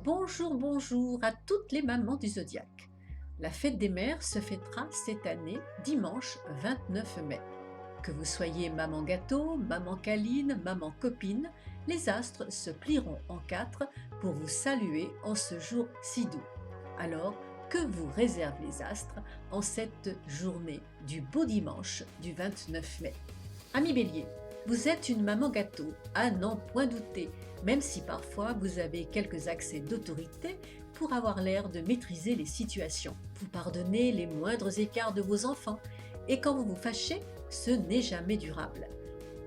Bonjour, bonjour à toutes les mamans du zodiaque. La fête des mères se fêtera cette année dimanche 29 mai. Que vous soyez maman gâteau, maman câline, maman copine, les astres se plieront en quatre pour vous saluer en ce jour si doux. Alors, que vous réservent les astres en cette journée du beau dimanche du 29 mai? Ami Bélier, vous êtes une maman gâteau, à n'en point douter, même si parfois vous avez quelques accès d'autorité pour avoir l'air de maîtriser les situations. Vous pardonnez les moindres écarts de vos enfants, et quand vous vous fâchez, ce n'est jamais durable.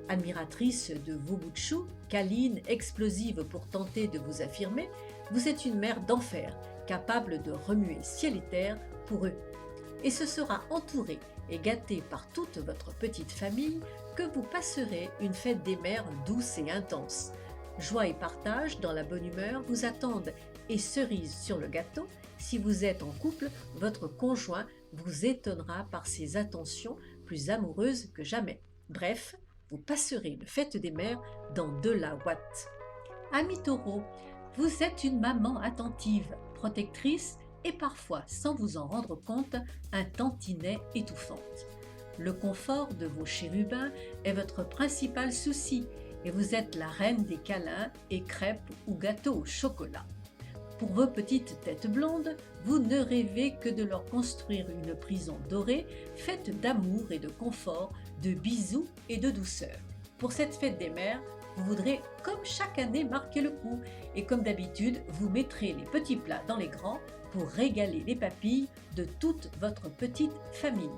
Admiratrice de vos bouts de chou, câline, explosive pour tenter de vous affirmer, vous êtes une mère d'enfer, capable de remuer ciel et terre pour eux. Et ce sera entouré et gâté par toute votre petite famille que vous passerez une fête des mères douce et intense. Joie et partage dans la bonne humeur vous attendent, et cerise sur le gâteau, si vous êtes en couple, votre conjoint vous étonnera par ses attentions plus amoureuses que jamais. Bref, vous passerez une fête des mères dans de la ouate. Ami Taureau, vous êtes une maman attentive, protectrice et parfois, sans vous en rendre compte, un tantinet étouffante. Le confort de vos chérubins est votre principal souci et vous êtes la reine des câlins et crêpes ou gâteaux au chocolat. Pour vos petites têtes blondes, vous ne rêvez que de leur construire une prison dorée faite d'amour et de confort, de bisous et de douceur. Pour cette fête des mères, vous voudrez, comme chaque année, marquer le coup et comme d'habitude, vous mettrez les petits plats dans les grands pour régaler les papilles de toute votre petite famille.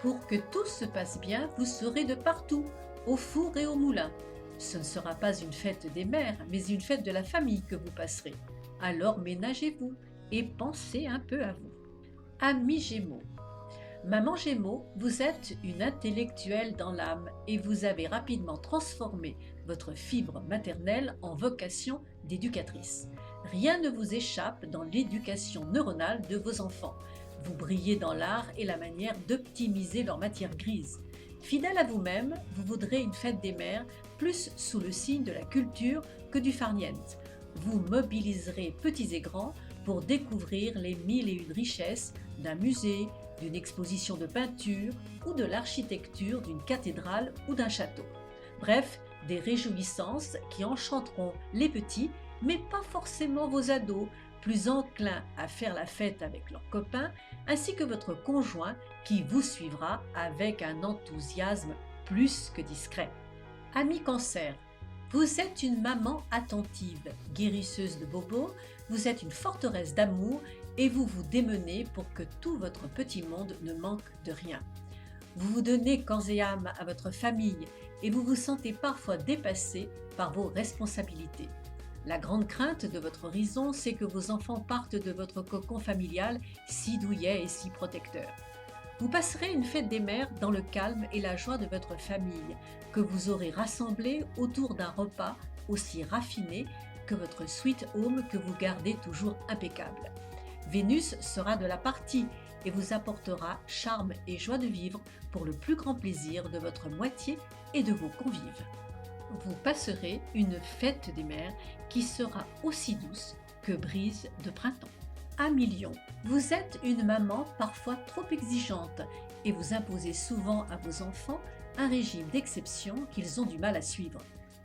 Pour que tout se passe bien, vous serez de partout, au four et au moulin. Ce ne sera pas une fête des mères, mais une fête de la famille que vous passerez. Alors ménagez-vous et pensez un peu à vous. Amis Gémeaux, Maman Gémeaux, vous êtes une intellectuelle dans l'âme et vous avez rapidement transformé votre fibre maternelle en vocation d'éducatrice. Rien ne vous échappe dans l'éducation neuronale de vos enfants. Vous brillez dans l'art et la manière d'optimiser leur matière grise. Fidèle à vous-même, vous voudrez une fête des mères plus sous le signe de la culture que du farniente. Vous mobiliserez petits et grands pour découvrir les mille et une richesses d'un musée, d'une exposition de peinture ou de l'architecture d'une cathédrale ou d'un château. Bref, des réjouissances qui enchanteront les petits, mais pas forcément vos ados, plus enclins à faire la fête avec leurs copains, ainsi que votre conjoint qui vous suivra avec un enthousiasme plus que discret. Ami Cancer, vous êtes une maman attentive, guérisseuse de bobos, vous êtes une forteresse d'amour et vous vous démenez pour que tout votre petit monde ne manque de rien. Vous vous donnez corps et âme à votre famille et vous vous sentez parfois dépassé par vos responsabilités. La grande crainte de votre horizon, c'est que vos enfants partent de votre cocon familial si douillet et si protecteur. Vous passerez une fête des mères dans le calme et la joie de votre famille, que vous aurez rassemblée autour d'un repas aussi raffiné que votre sweet home que vous gardez toujours impeccable. Vénus sera de la partie et vous apportera charme et joie de vivre pour le plus grand plaisir de votre moitié et de vos convives. Vous passerez une fête des mères qui sera aussi douce que brise de printemps. Ami Lion, vous êtes une maman parfois trop exigeante et vous imposez souvent à vos enfants un régime d'exception qu'ils ont du mal à suivre.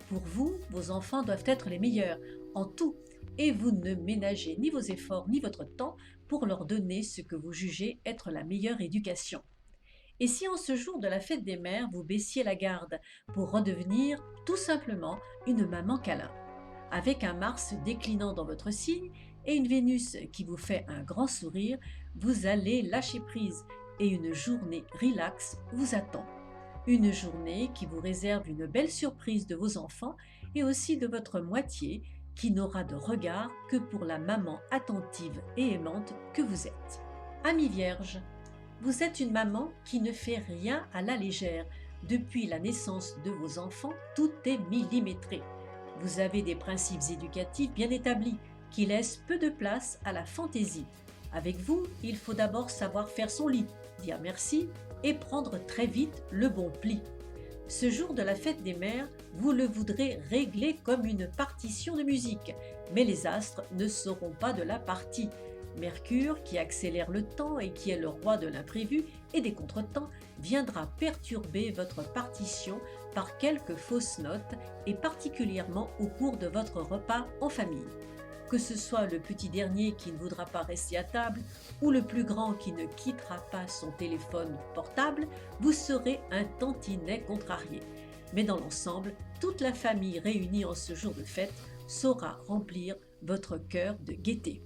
Pour vous, vos enfants doivent être les meilleurs en tout et vous ne ménagez ni vos efforts ni votre temps pour leur donner ce que vous jugez être la meilleure éducation. Et si en ce jour de la fête des mères, vous baissiez la garde pour redevenir tout simplement une maman câlin? Avec un Mars déclinant dans votre signe et une Vénus qui vous fait un grand sourire, vous allez lâcher prise et une journée relax vous attend. Une journée qui vous réserve une belle surprise de vos enfants et aussi de votre moitié qui n'aura de regard que pour la maman attentive et aimante que vous êtes. Ami Vierge, vous êtes une maman qui ne fait rien à la légère. Depuis la naissance de vos enfants, tout est millimétré. Vous avez des principes éducatifs bien établis qui laissent peu de place à la fantaisie. Avec vous, il faut d'abord savoir faire son lit, dire merci et prendre très vite le bon pli. Ce jour de la fête des mères, vous le voudrez régler comme une partition de musique Mais les astres ne seront pas de la partie. Mercure, qui accélère le temps et qui est le roi de l'imprévu et des contretemps, viendra perturber votre partition par quelques fausses notes et particulièrement au cours de votre repas en famille. Que ce soit le petit dernier qui ne voudra pas rester à table ou le plus grand qui ne quittera pas son téléphone portable, vous serez un tantinet contrarié. Mais dans l'ensemble, toute la famille réunie en ce jour de fête saura remplir votre cœur de gaieté.